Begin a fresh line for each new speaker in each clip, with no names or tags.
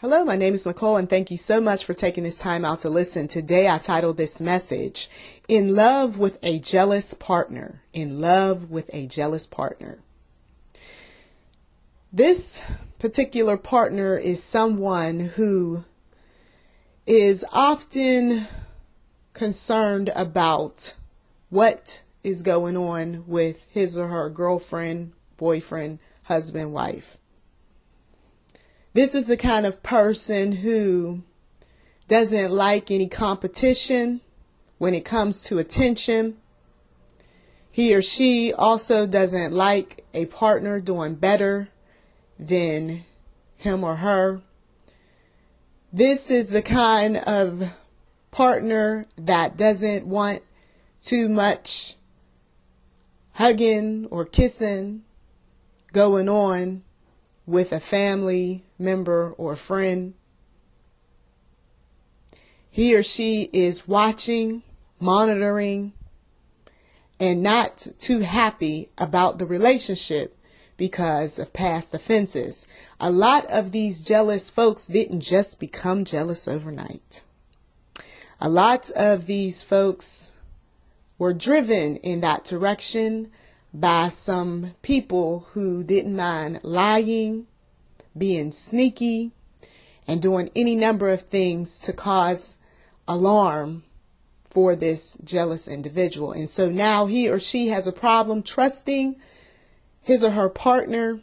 Hello, my name is Nicholl, and thank you so much for taking this time out to listen. Today, I titled this message, In Love with a Jealous Partner. In Love with a Jealous Partner. This particular partner is someone who is often concerned about what is going on with his or her girlfriend, boyfriend, husband, wife. This is the kind of person who doesn't like any competition when it comes to attention. He or she also doesn't like a partner doing better than him or her. This is the kind of partner that doesn't want too much hugging or kissing going on with a family member or friend. He or she is watching, monitoring, and not too happy about the relationship because of past offenses. A lot of these jealous folks didn't just become jealous overnight. A lot of these folks were driven in that direction by some people who didn't mind lying, being sneaky, and doing any number of things to cause alarm for this jealous individual. And so now he or she has a problem trusting his or her partner,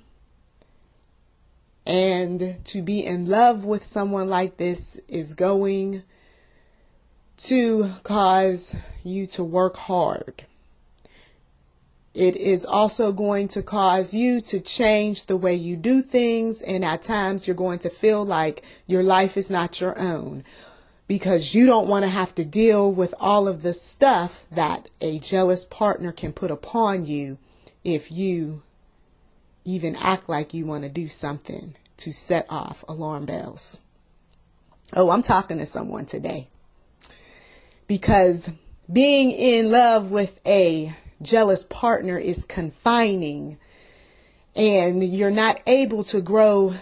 and to be in love with someone like this is going to cause you to work hard. It is also going to cause you to change the way you do things, and at times you're going to feel like your life is not your own because you don't want to have to deal with all of the stuff that a jealous partner can put upon you if you even act like you want to do something to set off alarm bells. Oh, I'm talking to someone today, because being in love with a jealous partner is confining, and you're not able to grow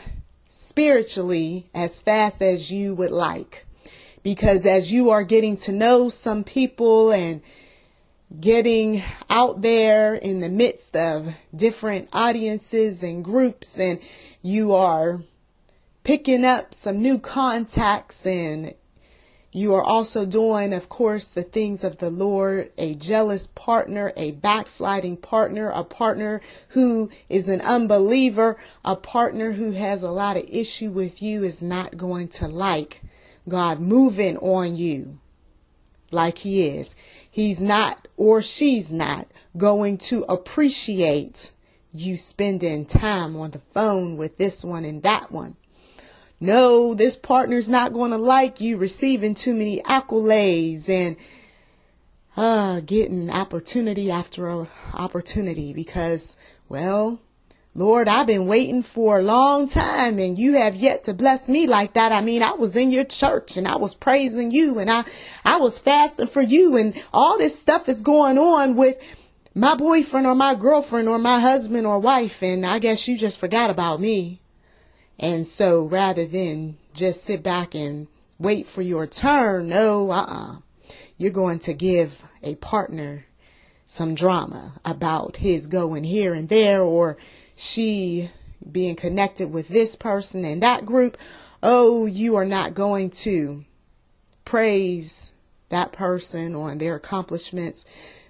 spiritually as fast as you would like, because as you are getting to know some people and getting out there in the midst of different audiences and groups, and you are picking up some new contacts, and you are also doing, of course, the things of the Lord. A jealous partner, a backsliding partner, a partner who is an unbeliever, a partner who has a lot of issue with you is not going to like God moving on you like he is. He's not, or she's not, going to appreciate you spending time on the phone with this one and that one. No, this partner's not going to like you receiving too many accolades and getting opportunity after opportunity because, well, Lord, I've been waiting for a long time and you have yet to bless me like that. I mean, I was in your church and I was praising you and I was fasting for you, and all this stuff is going on with my boyfriend or my girlfriend or my husband or wife, and I guess you just forgot about me. And so rather than just sit back and wait for your turn, no, you're going to give a partner some drama about his going here and there, or she being connected with this person and that group. Oh, you are not going to praise that person on their accomplishments.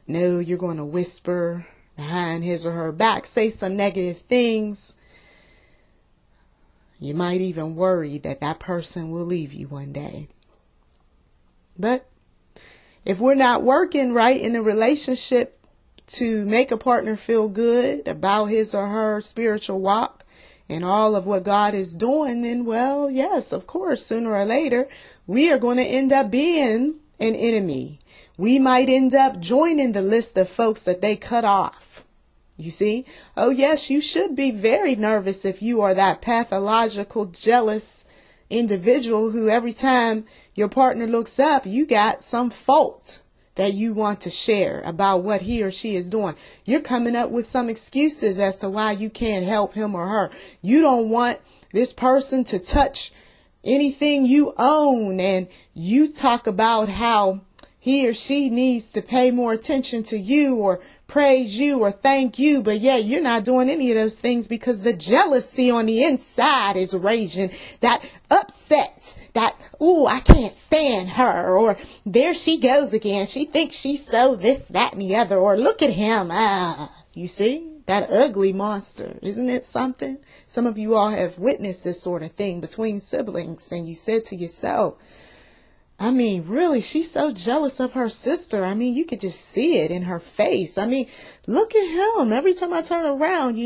No, you're going to whisper behind his or her back, say some negative things. You might even worry that that person will leave you one day. But if we're not working right in a relationship to make a partner feel good about his or her spiritual walk and all of what God is doing, then, well, yes, of course, sooner or later, we are going to end up being an enemy. We might end up joining the list of folks that they cut off. You see? Oh, yes, you should be very nervous if you are that pathological, jealous individual who every time your partner looks up, you got some fault that you want to share about what he or she is doing. You're coming up with some excuses as to why you can't help him or her. You don't want this person to touch anything you own, and you talk about how he or she needs to pay more attention to you or praise you or thank you. But yeah, you're not doing any of those things because the jealousy on the inside is raging. That upset, that, ooh, I can't stand her. Or there she goes again. She thinks she's so this, that, and the other. Or look at him. You see? That ugly monster. Isn't it something? Some of you all have witnessed this sort of thing between siblings, and you said to yourself, I mean, really, she's so jealous of her sister. I mean, you could just see it in her face. I mean, look at him. Every time I turn around,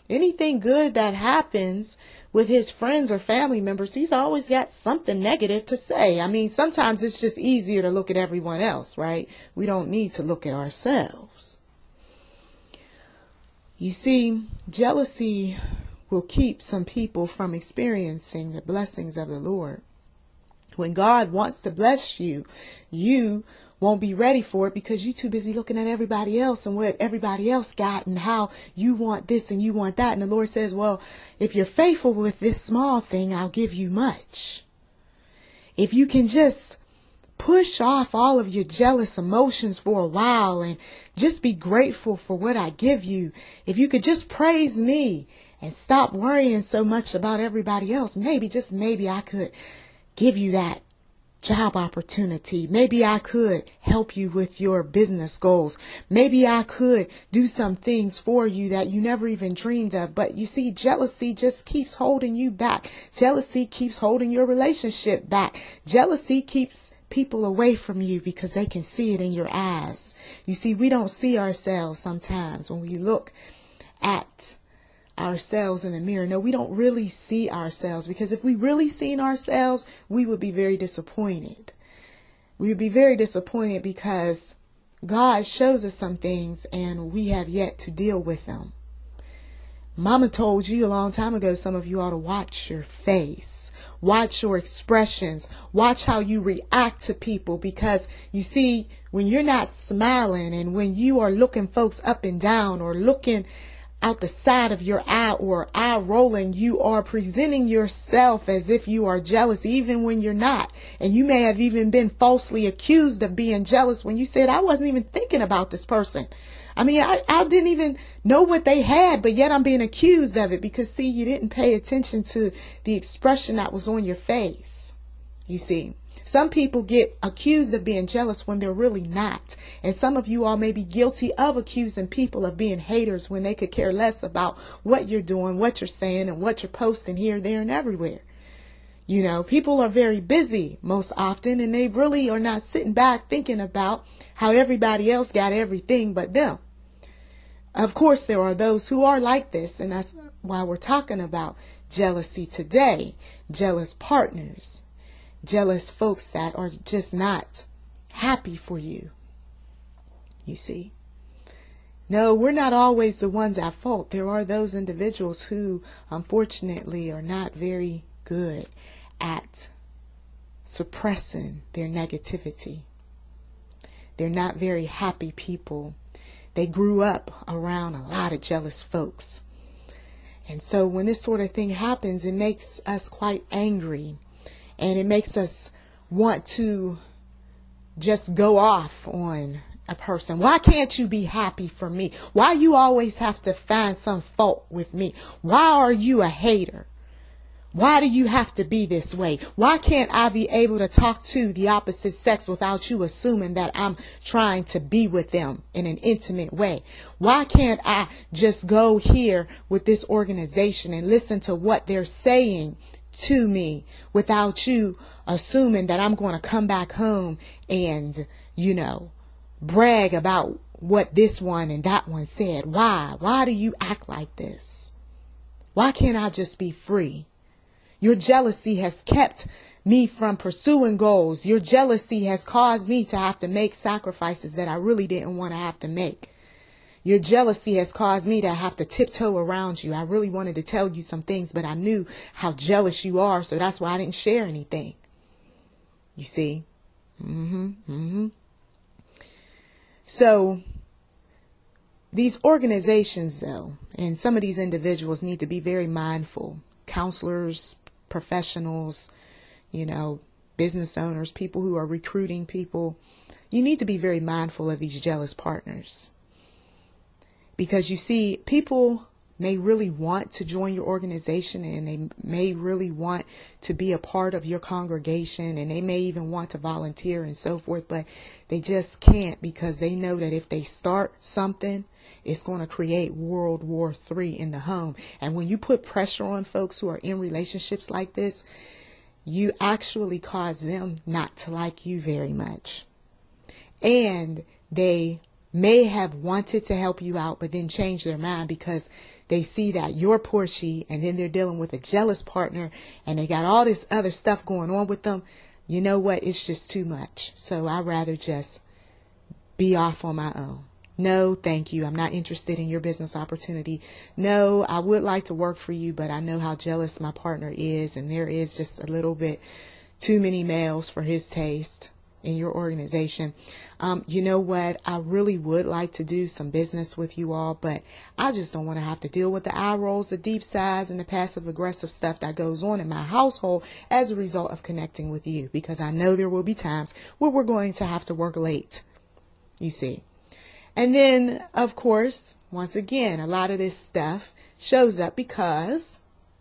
anything good that happens with his friends or family members, he's always got something negative to say. I mean, sometimes it's just easier to look at everyone else, right? We don't need to look at ourselves. You see, jealousy will keep some people from experiencing the blessings of the Lord. When God wants to bless you, you won't be ready for it because you're too busy looking at everybody else and what everybody else got and how you want this and you want that. And the Lord says, well, if you're faithful with this small thing, I'll give you much. If you can just push off all of your jealous emotions for a while and just be grateful for what I give you. If you could just praise me and stop worrying so much about everybody else, maybe, just maybe I could give you that job opportunity. Maybe I could help you with your business goals. Maybe I could do some things for you that you never even dreamed of. But you see, jealousy just keeps holding you back. Jealousy keeps holding your relationship back. Jealousy keeps people away from you because they can see it in your eyes. You see, we don't see ourselves sometimes when we look at ourselves in the mirror. No, we don't really see ourselves, because if we really seen ourselves, we would be very disappointed. We would be very disappointed because God shows us some things and we have yet to deal with them. Mama told you a long time ago, some of you ought to watch your face, watch your expressions, watch how you react to people, because you see, when you're not smiling and when you are looking folks up and down or looking out the side of your eye or eye rolling, you are presenting yourself as if you are jealous, even when you're not. And you may have even been falsely accused of being jealous when you said, I wasn't even thinking about this person. I mean, I didn't even know what they had, but yet I'm being accused of it because, see, you didn't pay attention to the expression that was on your face. You see, some people get accused of being jealous when they're really not. And some of you all may be guilty of accusing people of being haters when they could care less about what you're doing, what you're saying, and what you're posting here, there, and everywhere. You know, people are very busy most often, and they really are not sitting back thinking about how everybody else got everything but them. Of course, there are those who are like this, and that's why we're talking about jealousy today. Jealous partners, jealous folks that are just not happy for you. You see, no, we're not always the ones at fault. There are those individuals who, unfortunately, are not very good at suppressing their negativity. They're not very happy people. They grew up around a lot of jealous folks. And so when this sort of thing happens, it makes us quite angry. And it makes us want to just go off on a person. Why can't you be happy for me? Why you always have to find some fault with me? Why are you a hater? Why do you have to be this way? Why can't I be able to talk to the opposite sex without you assuming that I'm trying to be with them in an intimate way? Why can't I just go here with this organization and listen to what they're saying to me without you assuming that I'm going to come back home and, brag about what this one and that one said? Why? Why do you act like this? Why can't I just be free? Your jealousy has kept me from pursuing goals. Your jealousy has caused me to have to make sacrifices that I really didn't want to have to make. Your jealousy has caused me to have to tiptoe around you. I really wanted to tell you some things, but I knew how jealous you are, so that's why I didn't share anything. You see? So these organizations, though, and some of these individuals need to be very mindful. Counselors, professionals, business owners, people who are recruiting people, you need to be very mindful of these jealous partners. Because you see, people may really want to join your organization, and they may really want to be a part of your congregation, and they may even want to volunteer and so forth, but they just can't, because they know that if they start something, it's going to create World War III in the home. And when you put pressure on folks who are in relationships like this, you actually cause them not to like you very much. And they may have wanted to help you out, but then change their mind because they see that you're pushy, and then they're dealing with a jealous partner, and they got all this other stuff going on with them. You know what? It's just too much. So I'd rather just be off on my own. No, thank you. I'm not interested in your business opportunity. No, I would like to work for you, but I know how jealous my partner is, and there is just a little bit too many males for his taste in your organization. You know what? I really would like to do some business with you all, but I just don't want to have to deal with the eye rolls, the deep sighs, and the passive aggressive stuff that goes on in my household as a result of connecting with you, because I know there will be times where we're going to have to work late, you see. And then, of course, once again, a lot of this stuff shows up because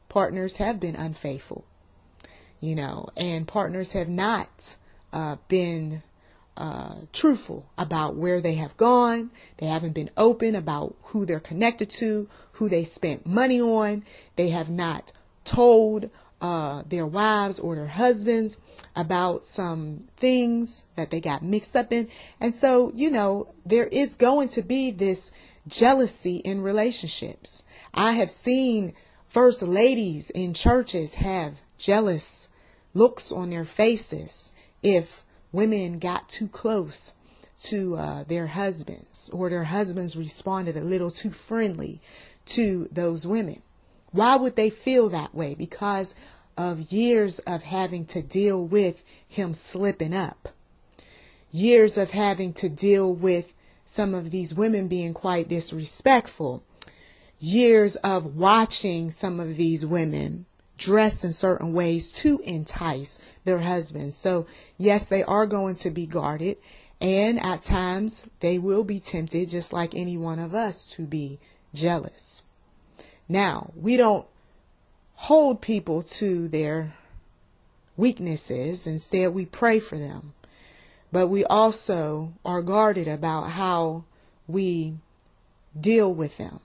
partners have been unfaithful, and partners have not been truthful about where they have gone. They haven't been open about who they're connected to, who they spent money on. They have not told their wives or their husbands about some things that they got mixed up in. And so, there is going to be this jealousy in relationships. I have seen first ladies in churches have jealous looks on their faces if women got too close to their husbands, or their husbands responded a little too friendly to those women. Why would they feel that way? Because of years of having to deal with him slipping up. Years of having to deal with some of these women being quite disrespectful. Years of watching some of these women dress in certain ways to entice their husbands. So yes, they are going to be guarded, and at times they will be tempted, just like any one of us, to be jealous. Now, we don't hold people to their weaknesses. Instead, we pray for them. But we also are guarded about how we deal with them.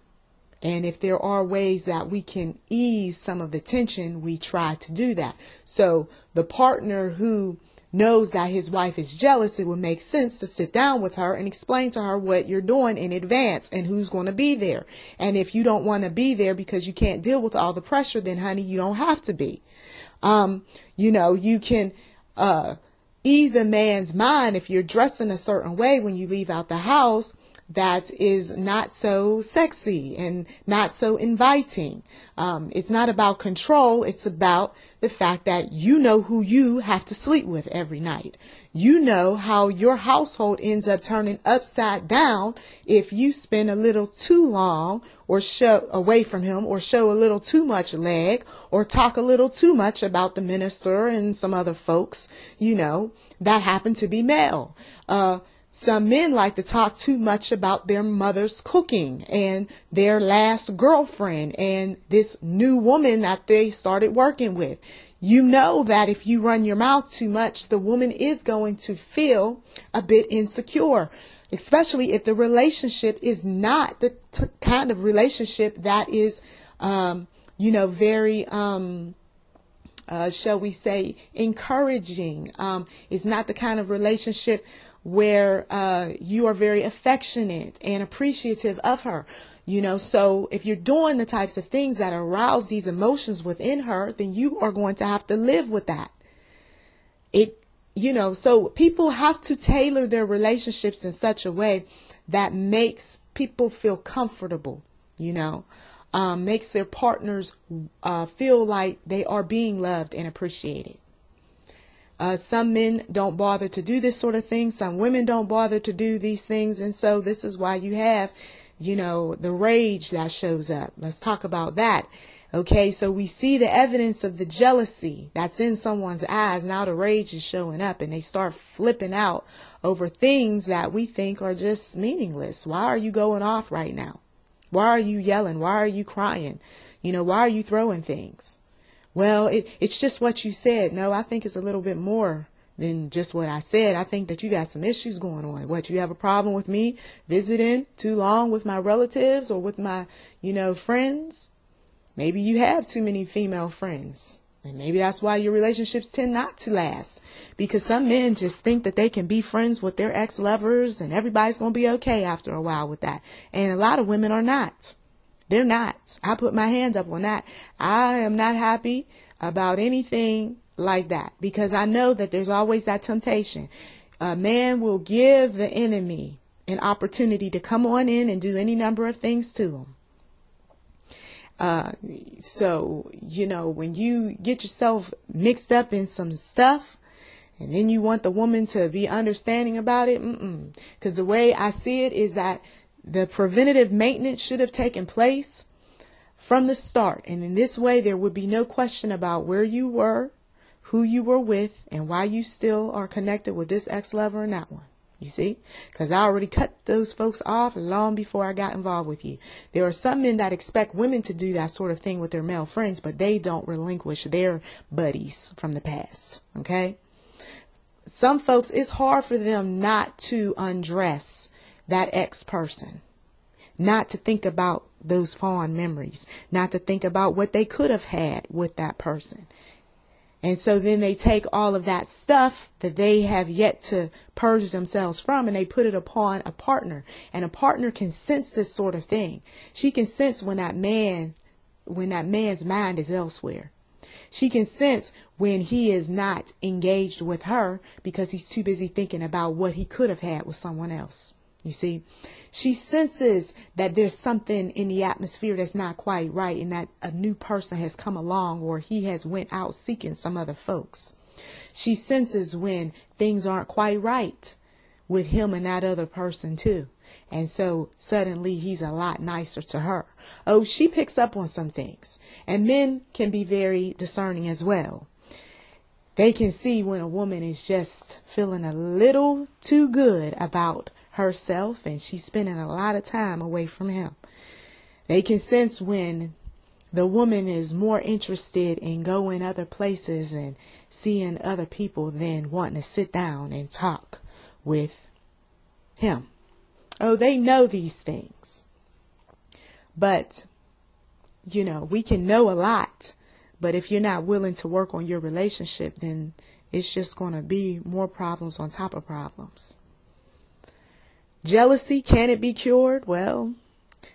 And if there are ways that we can ease some of the tension, we try to do that. So the partner who knows that his wife is jealous, it would make sense to sit down with her and explain to her what you're doing in advance and who's going to be there. And if you don't want to be there because you can't deal with all the pressure, then honey, you don't have to be. You can ease a man's mind if you're dressing a certain way when you leave out the house that is not so sexy and not so inviting. It's not about control. It's about the fact that you know who you have to sleep with every night. You know how your household ends up turning upside down if you spend a little too long or show away from him, or show a little too much leg, or talk a little too much about the minister and some other folks, that happen to be male. Some men like to talk too much about their mother's cooking and their last girlfriend and this new woman that they started working with. You know that if you run your mouth too much, the woman is going to feel a bit insecure, especially if the relationship is not the kind of relationship that is, very, shall we say, encouraging. It's not the kind of relationship where you are very affectionate and appreciative of her. So if you're doing the types of things that arouse these emotions within her, then you are going to have to live with that. So people have to tailor their relationships in such a way that makes people feel comfortable, makes their partners feel like they are being loved and appreciated. Some men don't bother to do this sort of thing. Some women don't bother to do these things. And so this is why you have, the rage that shows up. Let's talk about that. Okay, so we see the evidence of the jealousy that's in someone's eyes. Now the rage is showing up and they start flipping out over things that we think are just meaningless. Why are you going off right now? Why are you yelling? Why are you crying? Why are you throwing things? Well, it's just what you said. No, I think it's a little bit more than just what I said. I think that you got some issues going on. What, you have a problem with me visiting too long with my relatives or with my, friends? Maybe you have too many female friends. And maybe that's why your relationships tend not to last. Because some men just think that they can be friends with their ex-lovers and everybody's going to be okay after a while with that. And a lot of women are not. They're not. I put my hand up on that. I am not happy about anything like that because I know that there's always that temptation. A man will give the enemy an opportunity to come on in and do any number of things to him. So, when you get yourself mixed up in some stuff and then you want the woman to be understanding about it, because the way I see it is that the preventative maintenance should have taken place from the start. And in this way, there would be no question about where you were, who you were with, and why you still are connected with this ex-lover and that one. You see, because I already cut those folks off long before I got involved with you. There are some men that expect women to do that sort of thing with their male friends, but they don't relinquish their buddies from the past. Okay. Some folks, it's hard for them not to undress that ex-person, not to think about those fond memories, not to think about what they could have had with that person. And so then they take all of that stuff that they have yet to purge themselves from and they put it upon a partner. And a partner can sense this sort of thing. She can sense when that man's mind is elsewhere. She can sense when he is not engaged with her because he's too busy thinking about what he could have had with someone else. You see, she senses that there's something in the atmosphere that's not quite right and that a new person has come along or he has went out seeking some other folks. She senses when things aren't quite right with him and that other person too. And so suddenly he's a lot nicer to her. Oh, she picks up on some things, and men can be very discerning as well. They can see when a woman is just feeling a little too good about herself and she's spending a lot of time away from him. They can sense when the woman is more interested in going other places and seeing other people than wanting to sit down and talk with him. Oh, they know these things. But, we can know a lot. But if you're not willing to work on your relationship, then it's just going to be more problems on top of problems. Jealousy, can it be cured? Well,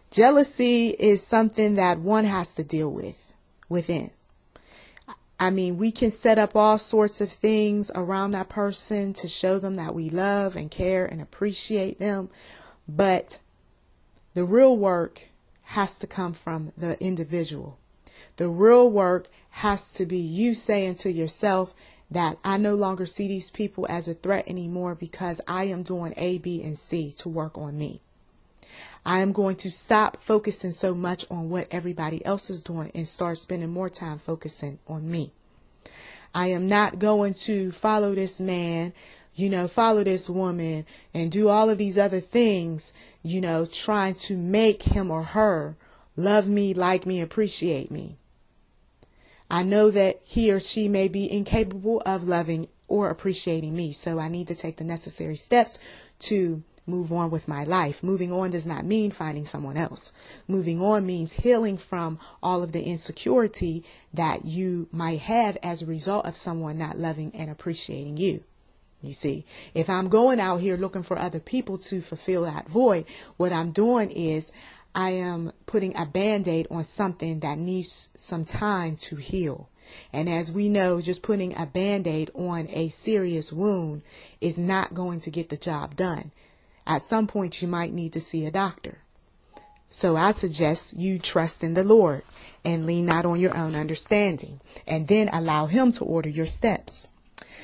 jealousy is something that one has to deal with within. I mean, we can set up all sorts of things around that person to show them that we love and care and appreciate them. But the real work has to come from the individual. The real work has to be you saying to yourself that I no longer see these people as a threat anymore because I am doing A, B, and C to work on me. I am going to stop focusing so much on what everybody else is doing and start spending more time focusing on me. I am not going to follow this man, follow this woman and do all of these other things, trying to make him or her love me, like me, appreciate me. I know that he or she may be incapable of loving or appreciating me, so I need to take the necessary steps to move on with my life. Moving on does not mean finding someone else. Moving on means healing from all of the insecurity that you might have as a result of someone not loving and appreciating you. You see, if I'm going out here looking for other people to fulfill that void, what I'm doing is I am putting a Band-Aid on something that needs some time to heal. And as we know, just putting a Band-Aid on a serious wound is not going to get the job done. At some point, you might need to see a doctor. So I suggest you trust in the Lord and lean not on your own understanding, and then allow him to order your steps.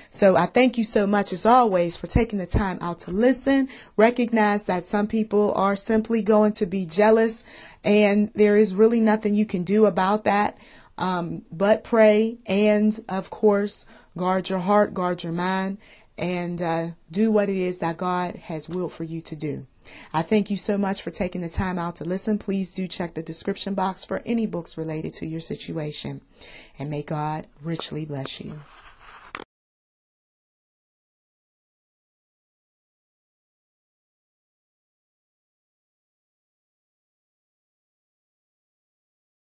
So I thank you so much, as always, for taking the time out to listen. Recognize that some people are simply going to be jealous, and there is really nothing you can do about that. But pray and, of course, guard your heart, guard your mind, and do what it is that God has willed for you to do. I thank you so much for taking the time out to listen. Please do check the description box for any books related to your situation. And may God richly bless you.